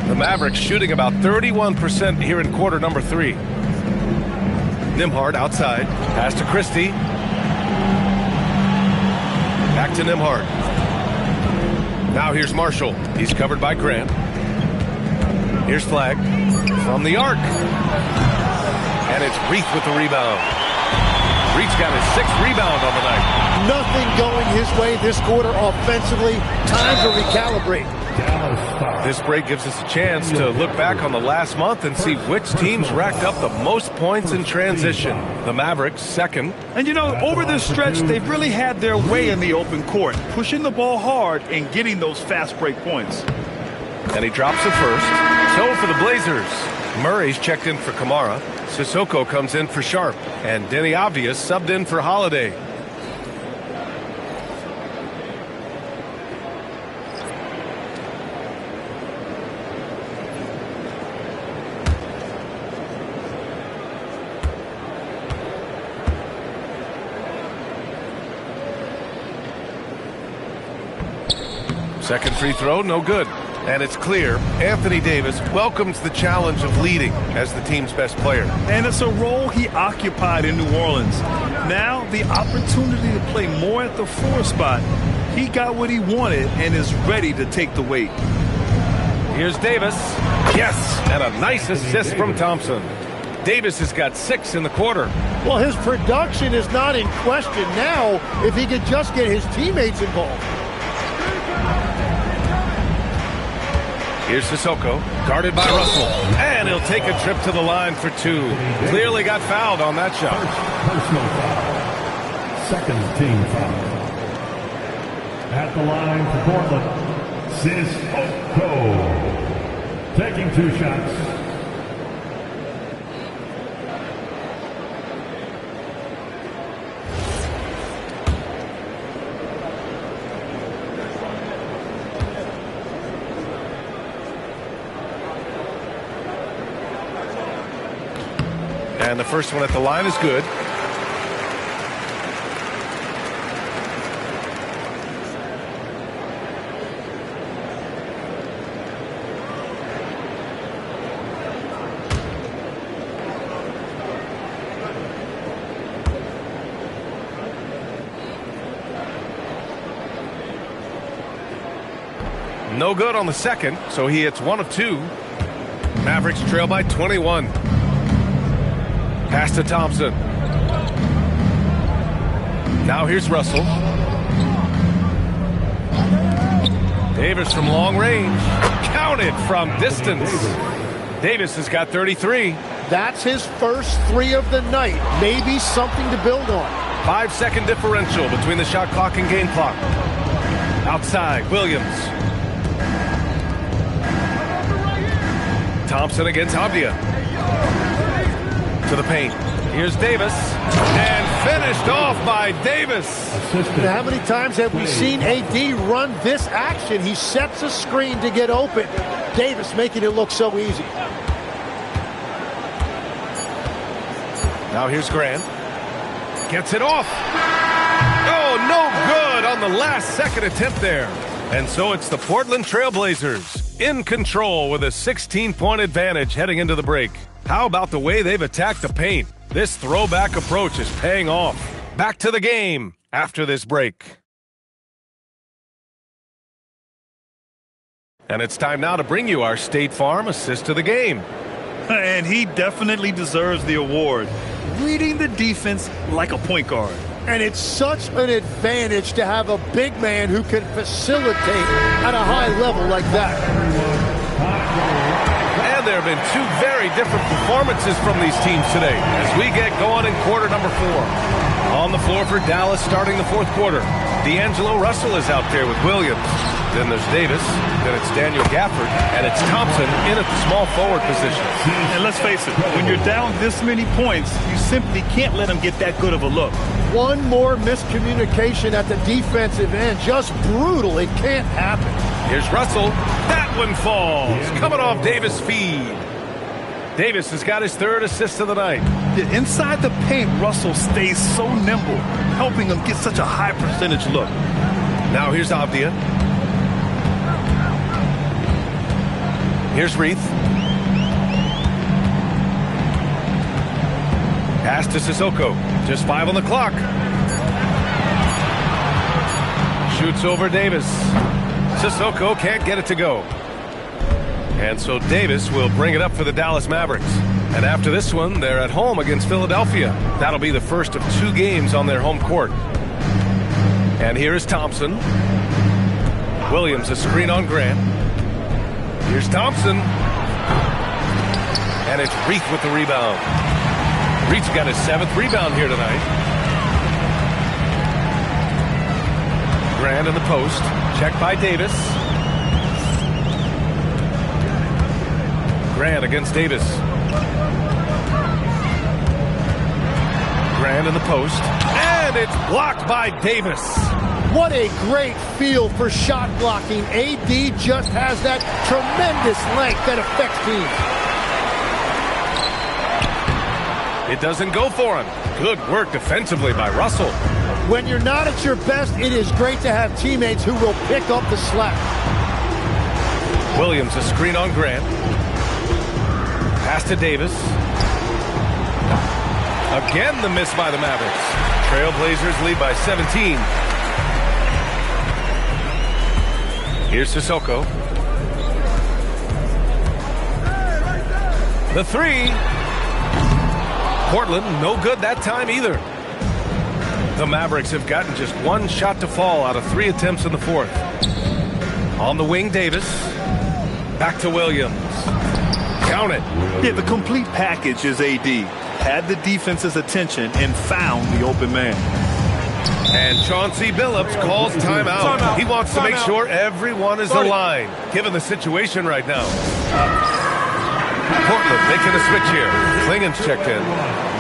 The Mavericks shooting about 31% here in quarter number 3. Nembhard outside. Pass to Christie. Back to Nembhard. Now here's Marshall. He's covered by Grant. Here's Flag. From the arc. And it's Reith with the rebound. Reith's got his 6th rebound on the night. Nothing going his way this quarter offensively. Time to recalibrate. This break gives us a chance to look back on the last month and see which teams racked up the most points in transition. The Mavericks, 2nd. And you know, over this stretch, they've really had their way in the open court, pushing the ball hard and getting those fast break points. And he drops the first. So for the Blazers, Murray's checked in for Kamara. Sissoko comes in for Sharp. And Denny Obvious subbed in for Holiday. Second free throw, no good. And it's clear Anthony Davis welcomes the challenge of leading as the team's best player. And it's a role he occupied in New Orleans. Now the opportunity to play more at the 4 spot. He got what he wanted and is ready to take the weight. Here's Davis. Yes, and a nice assist from Thompson. Davis has got 6 in the quarter. Well, his production is not in question now if he could just get his teammates involved. Here's Sissoko, guarded by Russell. And he'll take a trip to the line for 2. Clearly got fouled on that shot. Personal foul. Second team foul. At the line for Portland, Sissoko. Taking 2 shots. And the first one at the line is good. No good on the second, so he hits 1 of 2. Mavericks trail by 21. Pass to Thompson. Now here's Russell. Davis from long range. Counted from distance. Davis has got 33. That's his first 3 of the night. Maybe something to build on. 5-second differential between the shot clock and game clock. Outside, Williams. Thompson against Abdia. To the paint. Here's Davis. And finished off by Davis. Now, how many times have we seen AD run this action? He sets a screen to get open. Davis making it look so easy. Now here's Grant. Gets it off. Oh, no good on the last second attempt there. And so it's the Portland Trailblazers in control with a 16-point advantage heading into the break. How about the way they've attacked the paint? This throwback approach is paying off. Back to the game after this break. And it's time now to bring you our State Farm assist to the game. And he definitely deserves the award. Reading the defense like a point guard. And it's such an advantage to have a big man who can facilitate at a high level like that. And there have been 2 very different performances from these teams today as we get going in quarter number 4. On the floor for Dallas starting the 4th quarter. D'Angelo Russell is out there with Williams. Then there's Davis. Then it's Daniel Gafford. And it's Thompson in at the small forward position. And let's face it, when you're down this many points, you simply can't let him get that good of a look. One more miscommunication at the defensive end. Just brutal. It can't happen. Here's Russell. That one falls. Coming off Davis' feed. Davis has got his 3rd assist of the night. Inside the paint, Russell stays so nimble, helping him get such a high percentage look. Now here's Abdia. Here's Reith. Pass to Sissoko. Just 5 on the clock. Shoots over Davis. Sissoko can't get it to go. And so Davis will bring it up for the Dallas Mavericks. And after this one, they're at home against Philadelphia. That'll be the first of 2 games on their home court. And here is Thompson. Williams, a screen on Grant. Here's Thompson. And it's Reith with the rebound. Reith's got his 7th rebound here tonight. Grant in the post. Checked by Davis. Grant against Davis. Grant in the post. And it's blocked by Davis. What a great feel for shot blocking. AD just has that tremendous length that affects teams. It doesn't go for him. Good work defensively by Russell. When you're not at your best, it is great to have teammates who will pick up the slack. Williams, a screen on Grant. Pass to Davis. Again, the miss by the Mavericks. Trailblazers lead by 17. Here's Sissoko. The three. Portland, no good that time either. The Mavericks have gotten just one shot to fall out of 3 attempts in the fourth. On the wing, Davis. Back to Williams. Count it. Yeah, the complete package is AD. Had the defense's attention and found the open man. And Chauncey Billups calls timeout. He wants to make sure everyone is aligned, given the situation right now. Portland making a switch here. Klingen's checked in.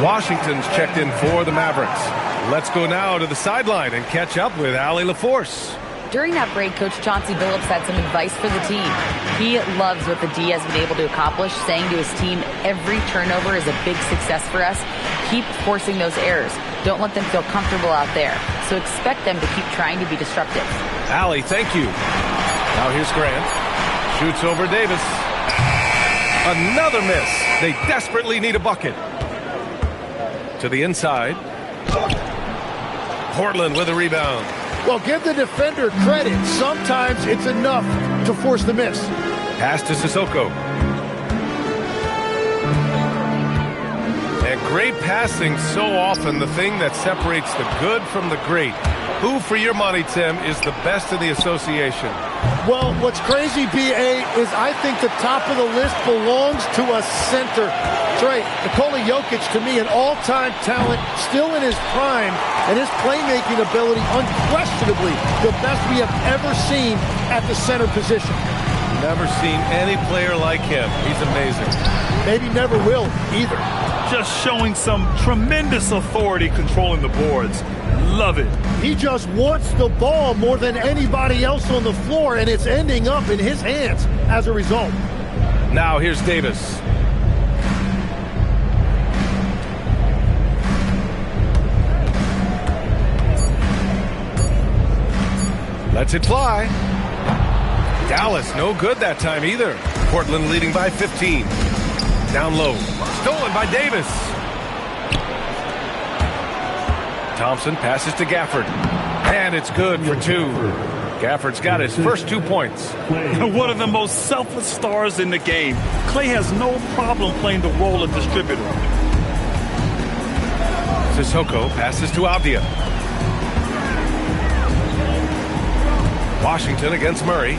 Washington's checked in for the Mavericks. Let's go now to the sideline and catch up with Allie LaForce. During that break, Coach Chauncey Billups had some advice for the team. He loves what the D has been able to accomplish, saying to his team, every turnover is a big success for us. Keep forcing those errors. Don't let them feel comfortable out there. So expect them to keep trying to be disruptive. Allie, thank you. Now here's Grant. Shoots over Davis. Another miss. They desperately need a bucket. To the inside. Portland with a rebound. Well, give the defender credit. Sometimes it's enough to force the miss. Pass to Sissoko. And great passing, so often the thing that separates the good from the great. Who, for your money, Tim, is the best in the association? Well, what's crazy, B.A., is I think the top of the list belongs to a center. That's right. Nikola Jokic, to me, an all-time talent, still in his prime, and his playmaking ability, unquestionably, the best we have ever seen at the center position. Never seen any player like him. He's amazing. Maybe never will, either. Just showing some tremendous authority controlling the boards. Love it. He just wants the ball more than anybody else on the floor, and it's ending up in his hands as a result. Now here's Davis. Lets it fly. Dallas, no good that time either. Portland leading by 15. Down low. Stolen by Davis. Thompson passes to Gafford. And it's good for 2. Gafford's got his first 2 points. One of the most selfless stars in the game. Clay has no problem playing the role of distributor. Sissoko passes to Avdia. Washington against Murray.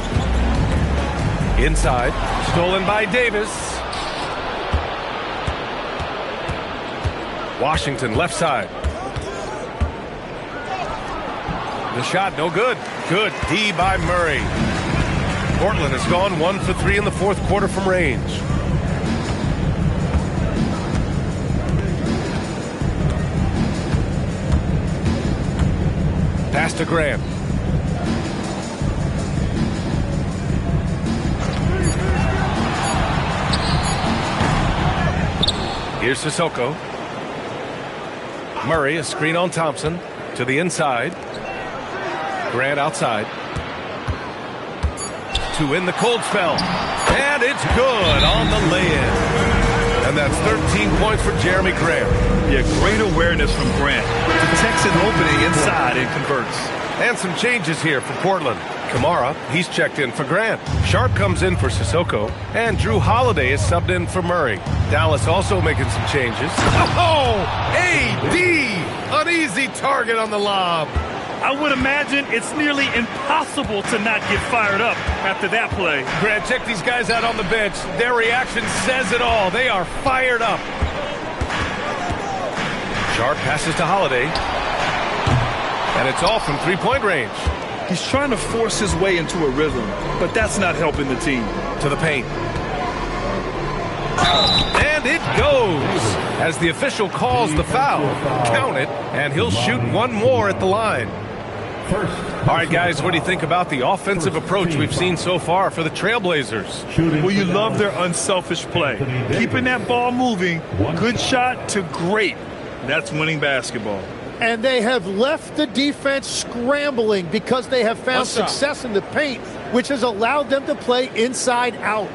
Inside. Stolen by Davis. Washington left side. The shot no good. Good D by Murray. Portland has gone 1 for 3 in the fourth quarter from range. Pass to Graham. Here's Sissoko. Murray, a screen on Thompson. To the inside. Grant outside. To in the cold spell. And it's good on the lay-in. And that's 13 points for Jeremy Grant. Yeah, great awareness from Grant. Detects an opening inside and converts. And some changes here for Portland. Kamara, he's checked in for Grant. Sharp comes in for Sissoko. And Drew Holiday is subbed in for Murray. Dallas also making some changes. Oh, AD! An easy target on the lob. I would imagine it's nearly impossible to not get fired up after that play. Grant, check these guys out on the bench. Their reaction says it all. They are fired up. Sharp passes to Holiday. And it's all from three-point range. He's trying to force his way into a rhythm, but that's not helping the team. To the paint. And it goes. As the official calls the foul, count it, and he'll shoot one more at the line. All right, guys, what do you think about the offensive approach we've seen so far for the Trailblazers? Well, you love their unselfish play. Keeping that ball moving, good shot to great. That's winning basketball. And they have left the defense scrambling because they have found success in the paint, which has allowed them to play inside out.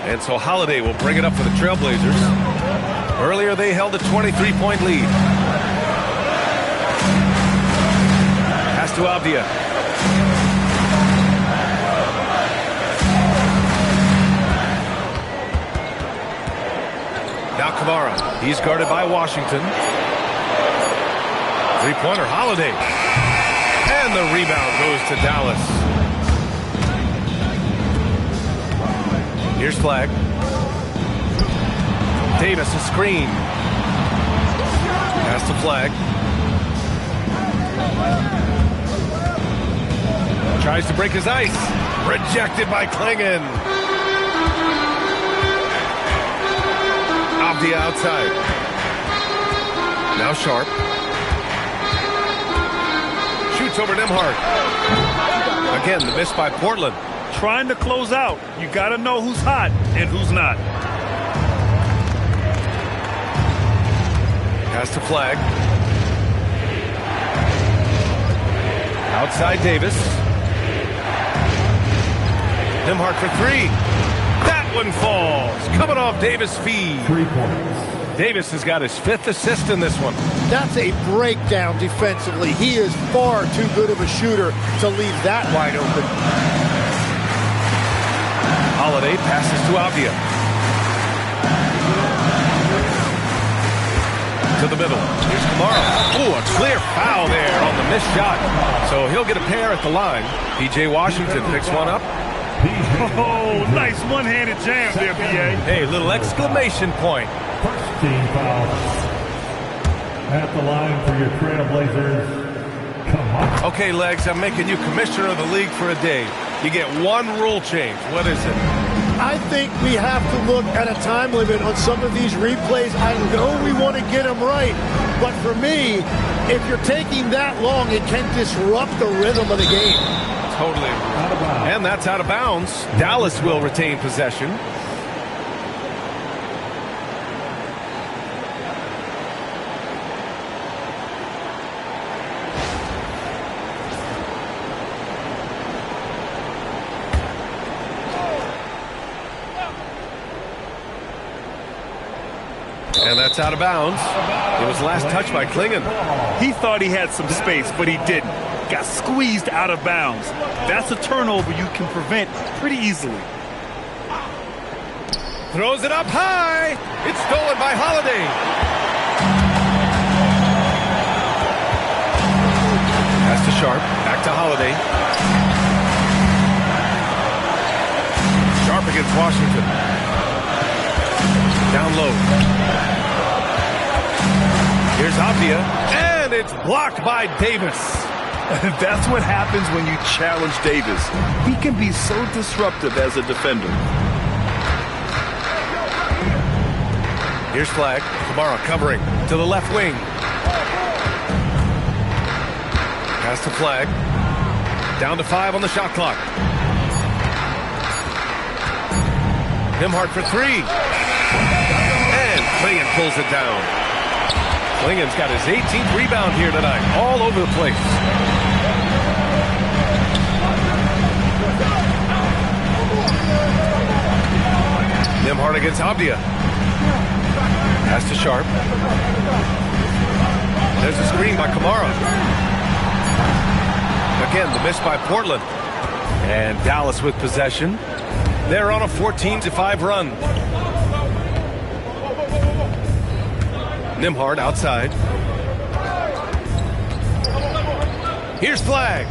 And so Holiday will bring it up for the Trailblazers. Earlier they held a 23-point lead. Pass to Avdia. Now Kamara. He's guarded by Washington. Three-pointer, Holiday. And the rebound goes to Dallas. Here's Flag. Davis, a screen. Pass to Flag. Tries to break his ice. Rejected by Klingon. Avdia outside. Now Sharp. Shoots over Nembhard. Again, the miss by Portland. Trying to close out. You got to know who's hot and who's not. Pass to Flag. Outside Davis. Nembhard for three. That one falls. Coming off Davis' feed. 3 points. Davis has got his 5th assist in this one. That's a breakdown defensively. He is far too good of a shooter to leave that wide open. Holiday passes to Avdia. To the middle. Here's Kamara. Ooh, a clear foul there on the missed shot. So he'll get a pair at the line. P.J. Washington picks one up. Oh, nice one-handed jam there, PA. Hey, little exclamation point. First team foul. At the line for your Trailblazers, Kamara. Okay, Legs, I'm making you commissioner of the league for a day. You get one rule change. What is it? I think we have to look at a time limit on some of these replays. I know we want to get them right, but for me, if you're taking that long, it can disrupt the rhythm of the game. Totally. And that's out of bounds. Dallas will retain possession. And that's out of bounds. It was last touched by Klingon. He thought he had some space, but he didn't. Got squeezed out of bounds. That's a turnover you can prevent pretty easily. Throws it up high. It's stolen by Holiday. Pass to Sharp. Back to Holiday. Sharp against Washington. Down low. Here's Avdia, and it's blocked by Davis. That's what happens when you challenge Davis. He can be so disruptive as a defender. Here's Flag. Kamara covering to the left wing. Pass to Flag. Down to 5 on the shot clock. Nembhard for 3. And Klingon pulls it down. Klingon's got his 18th rebound here tonight, all over the place. Nembhard against Avdia. Pass to Sharp. There's a screen by Kamara. Again, the miss by Portland. And Dallas with possession. They're on a 14-5 run. Nembhard outside. Here's Flag.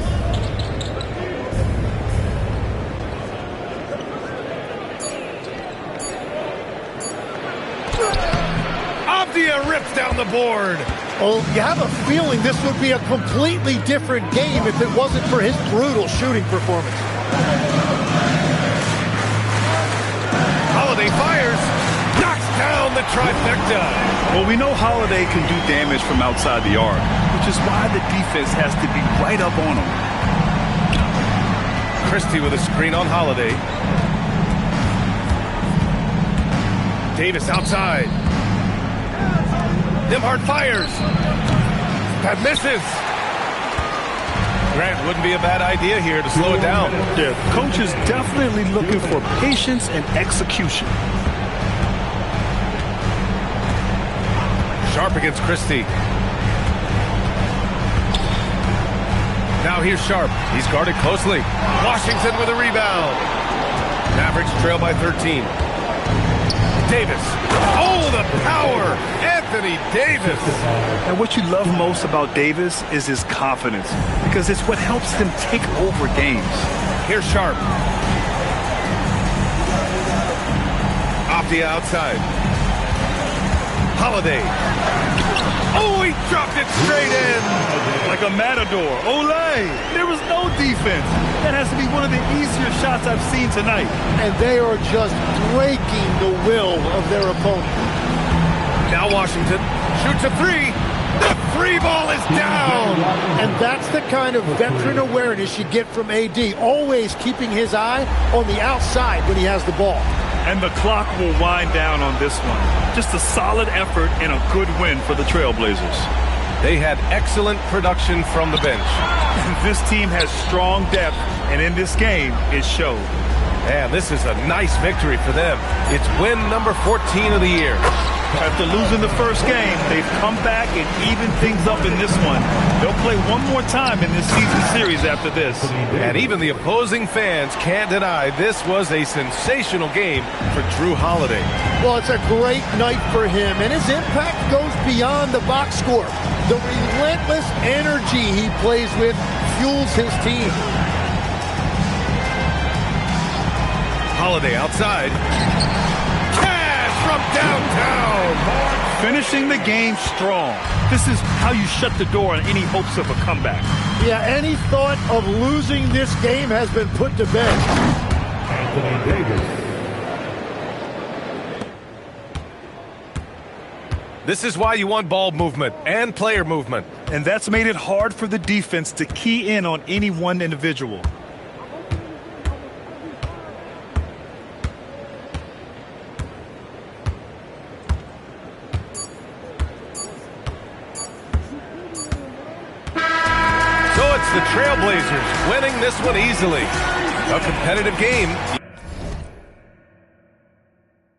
Avdia rips down the board. Oh, you have a feeling this would be a completely different game if it wasn't for his brutal shooting performance. Holiday fires. Knocks down the trifecta. Well, we know Holiday can do damage from outside the arc, which is why the defense has to be right up on him. Christie with a screen on Holiday. Davis outside. Nimhart fires. That misses. Grant, wouldn't be a bad idea here to slow it down. Yeah, coach is definitely looking for patience and execution. Sharp against Christie. Now here's Sharp. He's guarded closely. Washington with a rebound. Mavericks trail by 13. Davis. Oh, the power! Anthony Davis. And what you love most about Davis is his confidence, because it's what helps him take over games. Here's Sharp. Off the outside. Holiday. Oh, he dropped it straight in. Like a matador. Olay! There was no defense. That has to be one of the easier shots I've seen tonight. And they are just breaking the will of their opponent. Now Washington shoots a three. The three ball is down. And that's the kind of veteran awareness you get from AD, always keeping his eye on the outside when he has the ball. And the clock will wind down on this one. Just a solid effort and a good win for the Trailblazers. They had excellent production from the bench. This team has strong depth, and in this game, it showed. And this is a nice victory for them. It's win number 14 of the year. After losing the first game, they've come back and evened things up in this one. They'll play one more time in this season series after this. And even the opposing fans can't deny this was a sensational game for Drew Holiday. Well, it's a great night for him, and his impact goes beyond the box score. The relentless energy he plays with fuels his team. Holiday outside. Cash from downtown. Finishing the game strong. This is how you shut the door on any hopes of a comeback. Yeah, any thought of losing this game has been put to bed. Anthony Davis. This is why you want ball movement and player movement. And that's made it hard for the defense to key in on any one individual. So it's the Trailblazers winning this one easily. A competitive game.